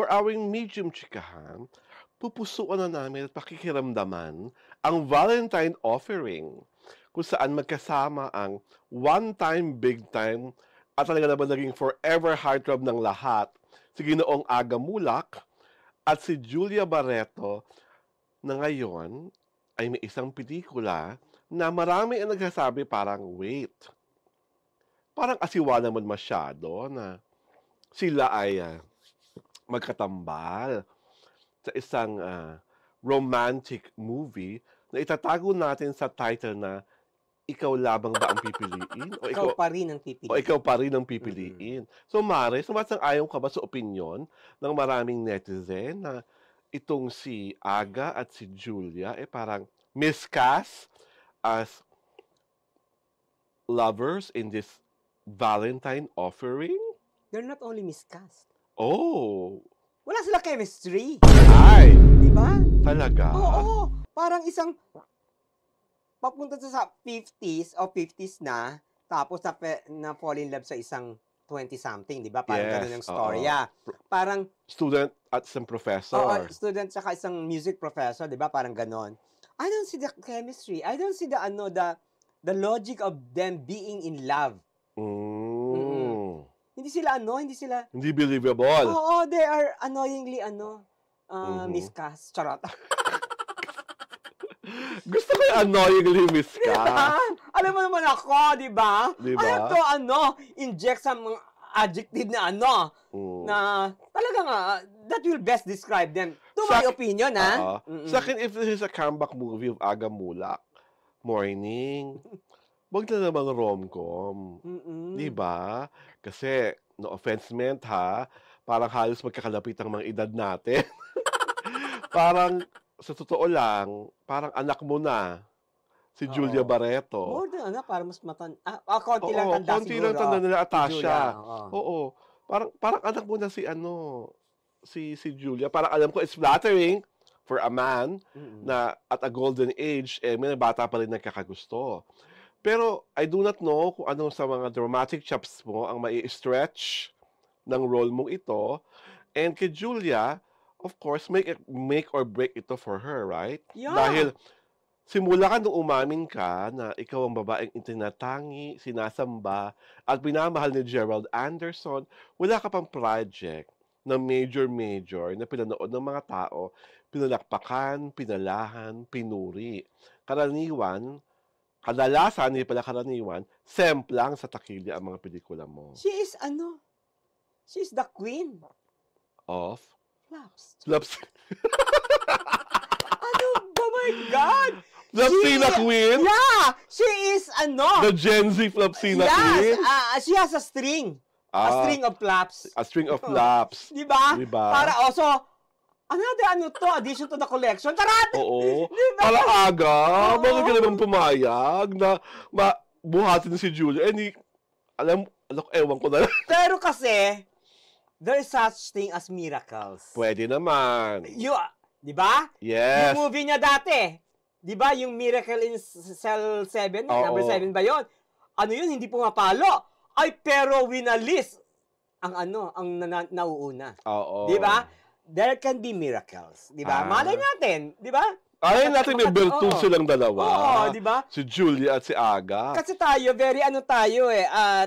For our medium chikahan, pupusuan na namin at pakikiramdaman ang Valentine offering, kung saan magkasama ang one time, big time, at talaga naman naging forever heartthrob ng lahat, si Ginoong Aga Mulak at si Julia Barreto, na ngayon ay may isang pelikula na marami ang nagsasabi parang, wait, parang asiwa naman masyado na sila ay magkatambal sa isang romantic movie na itatago natin sa title na Ikaw Labang Ba Ang Pipiliin? Ikaw pa rin ang O pipiliin. ikaw pa rin ang pipiliin. So Mare, sumasang-ayon ka ba sa opinyon ng maraming netizen na itong si Aga at si Julia parang miscast as lovers in this Valentine offering? They're not only miscast. Oh, Wala sila chemistry. ay, Di ba? talaga? Oo. Parang isang papunta sa 50s o 50s na, tapos na fall in love sa isang 20-something, di ba? Parang Yes, ganun ang storya. Parang, Student at some professor. student saka isang music professor, di ba? Parang ganon. I don't see the chemistry. I don't see the logic of them being in love. Hindi sila Hindi believable. Oo, they are annoyingly miscast. Charot. Gusto ko yung annoyingly miscast. Diba? Alam mo naman ako, di ba? Diba? Alam to, inject sa mga adjective na na talagang that will best describe them. To my opinion, ha? Sa akin, if this is a comeback movie of Aga Mulak, Morning, wag na namang rom-com. Diba? Kasi, no offense meant ha, parang halos magkakalapit ang mga edad natin. Parang, sa totoo lang, parang anak mo na, si Julia Barreto. More than parang mas konti lang tanda konti lang tanda nila Atasha. Julia. Oo. Parang anak mo na si Julia. Parang alam ko, it's flattering for a man na at a golden age, may bata pa rin nagkakagusto. Pero I do not know kung anong sa mga dramatic chops mo ang mai-stretch ng role mong ito. And kay Julia, of course, make or break ito for her, right? Yeah. Dahil simula ka nung umamin ka na ikaw ang babaeng itinatangi, sinasamba, at pinamahal ni Gerald Anderson, wala ka pang project na major na pinanood ng mga tao, pinalakpakan, pinalahan, pinuri. Kadalasan, hindi pala karaniwan, semplang sa takilya ang mga pelikula mo. She is the queen Of? Flaps. Oh my God! Flapsina Queen? Yeah! She is The Gen Z Flapsina Queen? Yes! She has a string. A string of flaps. A string of flaps. Diba? Diba? Para also, addition to the collection. Tarat! Oo. Diba? Para Aga, bakit ka naman pumayag na buhatin si Julia? Ewan ko na lang. Pero kasi, there is such thing as miracles. Pwede naman. Di ba? Yes. Yung movie niya dati, di ba? Yung Miracle in Cell 7, number 7 ba yun? Yun, hindi pumapalo. Ay, pero winalis ang nauuna. Oo. Di ba? There can be miracles. Di ba? Malay natin. Di ba? Ayun natin may bertun silang dalawa. Oo, di ba? Si Julia at si Aga. Kasi tayo, very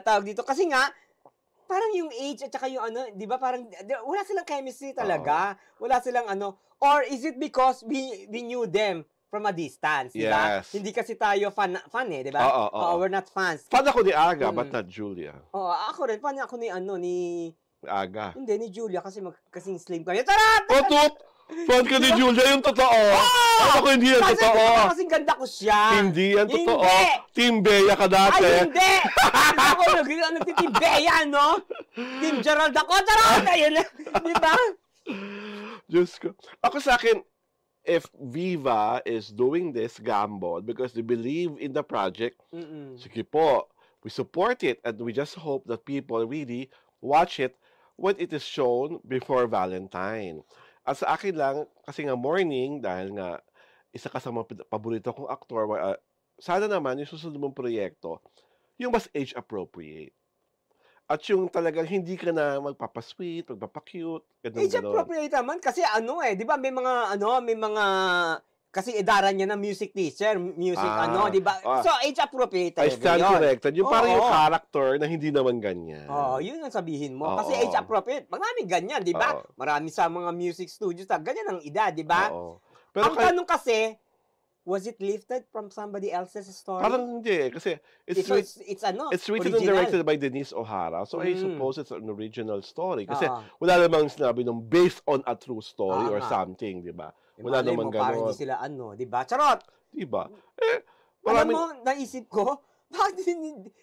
tawag dito. Kasi nga, parang yung age at saka yung di ba, parang wala silang chemistry talaga. Wala silang or is it because we knew them from a distance, di ba? Yes. Hindi kasi tayo fan di ba? Oo. We're not fans. Fan ako ni Aga, but not Julia. Oo, ako rin. Fan ako ni Aga. Hindi, ni Julia kasi kasing slim kami. Tarat! Tut! Fan ka ni Julia, yung totoo. Ako hindi yan totoo. Kasing ganda ko siya. Hindi yan totoo. Hindi. Team Bea ka dati. Ay, hindi! Ako nagtiteam Bea, no? Team Gerald ako. Tarat! Ayun, di ba? Diyos ko. Ako sa akin, if Viva is doing this gamble because they believe in the project, sige po, we support it and we just hope that people really watch it when it is shown before Valentine. At sa akin lang, kasi nga Morning, dahil nga isa ka sa mga paborito kong aktor, sana naman yung susunod mong proyekto, yung mas age-appropriate. At yung talagang hindi ka na magpapa-sweet, magpapa-cute, gano'n, Age gano'n. appropriate naman kasi ano, eh, 'di ba may mga kasi edaran niya na music teacher, music ano, Ah, 'di ba? ah, So, age appropriate I talaga stand 'yun. corrected. Yung parang yung Oo. character na hindi naman Oo, ganyan. 'yun ang sabihin mo. Kasi age Oo, appropriate, maraming ganyan, 'di ba? oo, Marami sa mga music studios na ganyan ang edad, 'di ba? oo. Pero Ang tanong kasi, was it lifted from somebody else's story? parang hindi, eh, kasi It was it's ano, it's written and original. directed by Denise O'Hara, so I Hmm, suppose it's an original story. Kasi oo. wala namang sinabi nung based on a true story Oo or nga. something, 'di ba? Eh, Wala malay namang mo parang hindi gano'n, sila ano, 'di ba? Charot! 'di ba? Eh, Alam maraming mo, naisip ko, bakit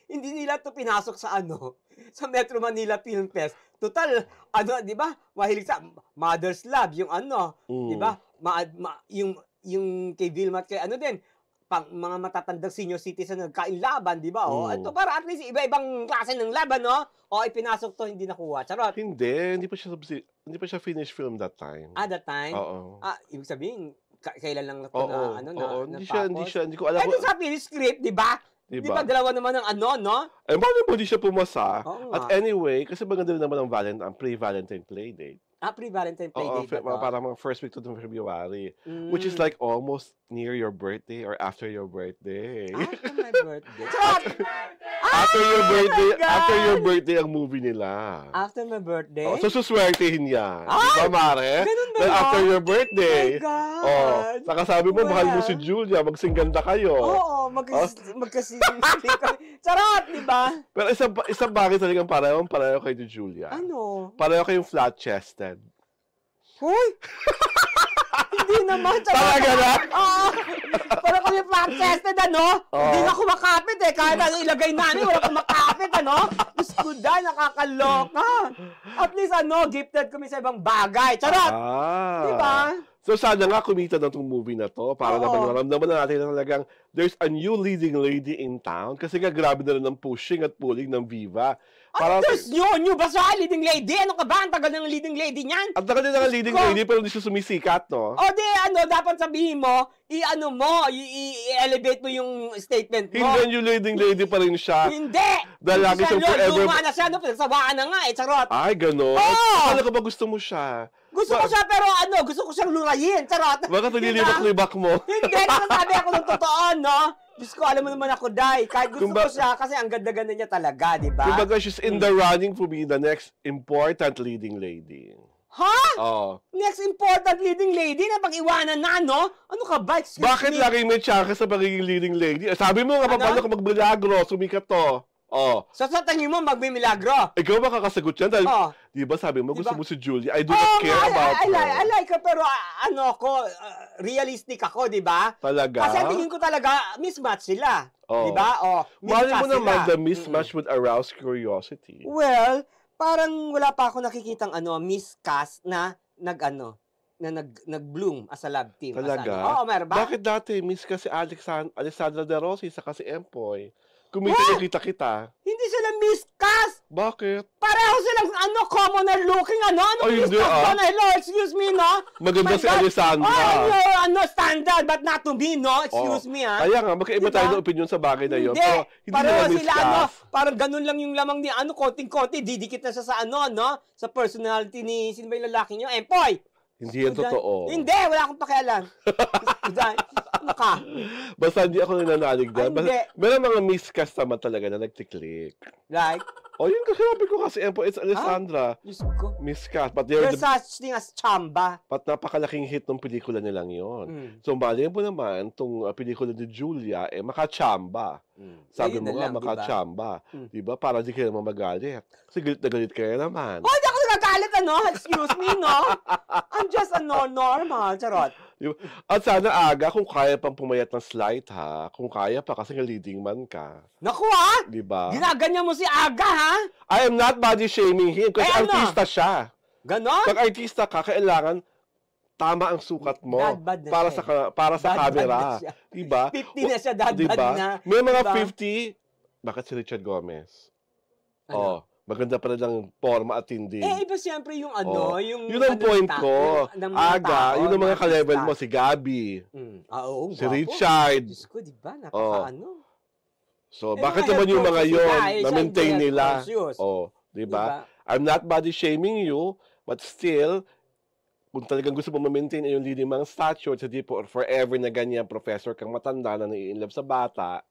hindi nila 'to pinasok sa ano, sa Metro Manila Film Fest. Tutal ano, 'di ba, mahilig sa Mother's Love, yung ano, 'di hmm, ba, yung kay Vilma at kay ano din, mga matatandang senior citizen na nagkain laban, 'di ba? Oh, ito hmm. para at least iba-ibang klase ng laban, 'no? Oh, ipinasok 'to, hindi nakuha. Charot. Hindi pa siya finished film that time. That time? Oo. Ibig sabihin, kailan lang na 'to Oo, na ano, oo, natapos? hindi ko alam Eh, kung di sa finish script, 'di ba? 'di 'Di ba? ba dalawa naman ang ano, 'no? Eh, malay mo di siya pumasa. Oo nga. At anyway, kasi maganda rin naman ang pre-Valentine Playdate. Pre-Valentine Oo, Playdate na 'to? parang mga first week to ng February, which is Hmm, like almost near your birthday or after your birthday. after my birthday. Charot! My After your God! birthday ang movie nila. After my birthday? Oh, so suswertehin yan. Di Ay! ba, Mare? Ganun ba Dahil after yun? your birthday. My God! Oh, saka sabi mo, mahal mo si Well, Julia, magsingganda kayo. oo, magkasisiling kami. Charot, 'di ba? Pero isang bagay talagang pareho kay Julia. Ano? Pareho kayong flat-chested. Hoy! Hindi naman, charot. Talaga na? Oo. Para kami flat-chested, ano? Hindi Oo. na kumakapit eh. Kahit ano ilagay namin, wala kumakapit, ano? Diyos ko dahil, nakakaloka. At least, ano, gifted kami sa ibang bagay. Charot! Di ba? So sana nga kumita na tong movie na to para Oo. naman maramdaman na natin na talagang there's a new leading lady in town kasi nga grabe na rin ang pushing at pulling ng Viva. Ano Para there's new ba siya? Leading lady? Ano ka ba? Ang tagal ng leading lady niyan. at tagal din ng leading Ko. lady pero hindi siya sumisikat, no? O di, ano, dapat sabihin mo, i-elevate mo yung statement mo. Hindi yung leading lady pa rin siya. Hindi! Dahil Hindi lagi siya siyang forever. luma na siya, no? Pinagsawaan na nga eh, charot. Ay, gano'n. Oo! Akala ko ba gusto mo siya? Gusto ko siya, pero ano, gusto ko siyang lurayin, charot. Bakit Diba? nililibak-libak mo? Hindi, nasasabi ako ng totoo, no? Diyos ko, alam mo naman ako, Day. Kahit gusto ko siya, kasi ang ganda-ganda niya talaga, di ba? Kumbaga, she's in the running for being the next important leading lady. Ha? Oh. Next important leading lady na pag-iwanan na, no? Ano ka ba? Excuse Bakit me. laging may tsanka sa pagiging leading lady? Sabi mo nga, Ano? paano ka magmilagro, sumikat to. Oh. So, sa tingin mo, magmimilagro? Ikaw makakasagot yan dahil, Oh. di ba sabi mo, gusto Diba? mo si Julia. I do Oo not care nga, about her. I like her, pero ano ako, realistic ako, di ba? Talaga? Kasi tingin ko talaga, mismatch sila. Oh. Di ba? Oh, Mali mo miscast naman, sila. the mismatch would arouse curiosity. Well, parang wala pa ako nakikitang miscast na nag-bloom as a love team. Talaga? Oo, meron ba? Bakit dati, miss kasi Alexandra De Rossi, saka si Empoy. Kumita yung kita-kita. Hindi sila miscast! Bakit? Pareho silang commoner looking, ano? Ay, hindi, miscast doon? Hello, excuse me, no? Maganda My si God. Alessandra. Standard, but not to me, no? Excuse me, ha? Kaya nga, magkaiba Diba? tayo ng opinion sa bagay na yun. Hindi. Pero hindi Pareho nila sila, miscast. parang ganun lang yung lamang ni, konting-konti, didikit na siya sa no? Sa personality ni, sino ba yung lalaki niyo? Empoy! Hindi yan totoo. Hindi, wala akong pakialam. Ano ka? Basta hindi ako nananalig Ay, dyan. hindi. Meron mga miscast naman talaga na nagtiklik. Like, O yun kasi sabi ko kasi, Empoy, it's Alessandra. Diyos ko. Miscast. But There's such thing as chamba. napakalaking hit ng pelikula nilang yon. Mm. So, mali mo naman, itong pelikula ni Julia, makachamba. Sabi Ayun mo na nga, lang, makachamba. Mm. Diba? Para di kayo naman magalit. Kasi galit na galit kayo naman. Oh, hindi ako nagagalit, ano? Excuse me, no? I'm just a normal. Charot. Diba? At sana aga, kung kaya pang pumayat ng slight ha, kung kaya pa kasi nga leading man ka. Naku, ha? Diba? Ginaganyan mo si Aga, ha? I am not body shaming him kasi Ano? artista siya. Ganon? Pag artista ka, kailangan tama ang sukat mo Dadbad na para siya sa para sa Dadbad camera. na siya. Diba? 50 na siya, dadbad Diba? na. May mga Diba? 50, bakit si Richard Gomez? Ano? Oh, maganda pa rin ang forma at hindi. Iba siyempre yung yung... Yun ang point ko. Aga, yun ang mga ka-level mo, si Gabi, Oo, si gwapo. Richard. Diyos ko, di ba? Oh. Napaka-ano. So, Eh, bakit mga naman health yung mga conscious yon sila, eh, siya hindi na-maintain health nila? conscious. Oh, di Di ba? ba? I'm not body shaming you, but still, kung talagang gusto mo ma-maintain yung linimang stature, hindi po forever na ganyan, professor kang matanda na nai-inlove sa bata,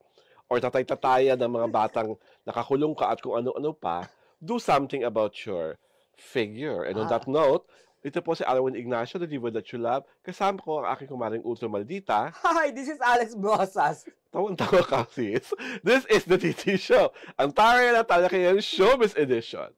or tatay-tatayan ng mga batang nakakulong ka at kung ano-ano pa, do something about your figure. And on that Ah, note, ito po si Alwin Ignacio, the diva that you love. Kasama ko ang aking kumaring ultra maldita. hi, this is Alex Brosas. Tawang-tawa ka, sis. This is the TT Show, ang taray na talakayan showbiz edition.